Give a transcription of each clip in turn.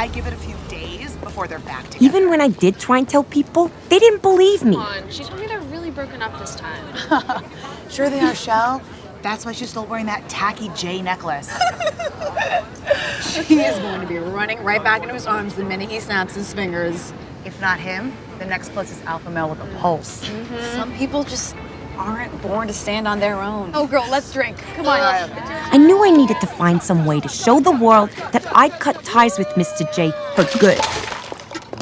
might give it a few days before they're back together. Even when I did try and tell people, they didn't believe me. Come on, she told me they're really broken up this time. Sure they are, Shell. That's why she's still wearing that tacky J necklace. He is going to be running right back into his arms the minute he snaps his fingers. If not him, the next closest alpha male with a pulse. Some people just aren't born to stand on their own. Oh, girl, let's drink. Come on. I knew I needed to find some way to show the world that I'd cut ties with Mr. J for good.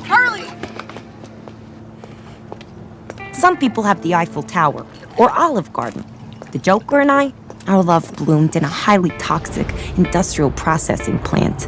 Harley! Some people have the Eiffel Tower or Olive Garden. The Joker and I, our love bloomed in a highly toxic industrial processing plant.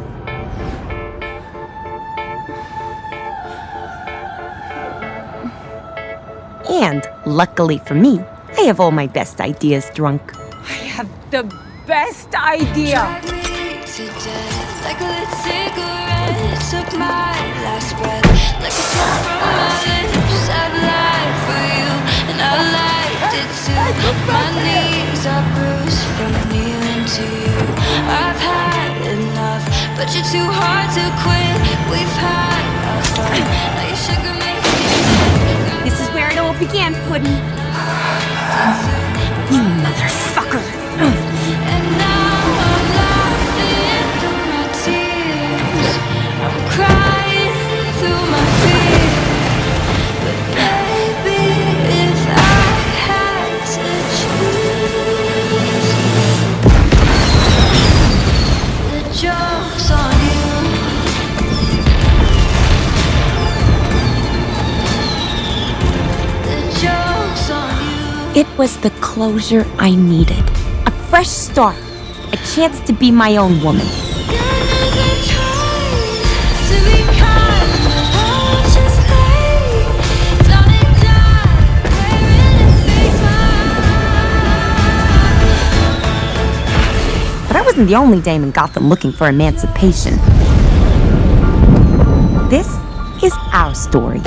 And luckily for me, I have all my best ideas drunk. I have the best idea. Drag me to death like a lit cigarette. Took my last breath like a smoke from my lips. I've lied for you and I liked it too. My knees are bruised from kneeling to you. I've had enough, but you're too hard to quit. We've had our fun, now your sugar makes me sick. This is where it all began, Puddin'. You motherfucker. And now I'm laughing through my tears. I'm crying through my fear. But baby, if I had to choose, the joke's on you. The joke's on you. It was the closure I needed. A fresh start. A chance to be my own woman. But I wasn't the only dame in Gotham looking for emancipation. This is our story.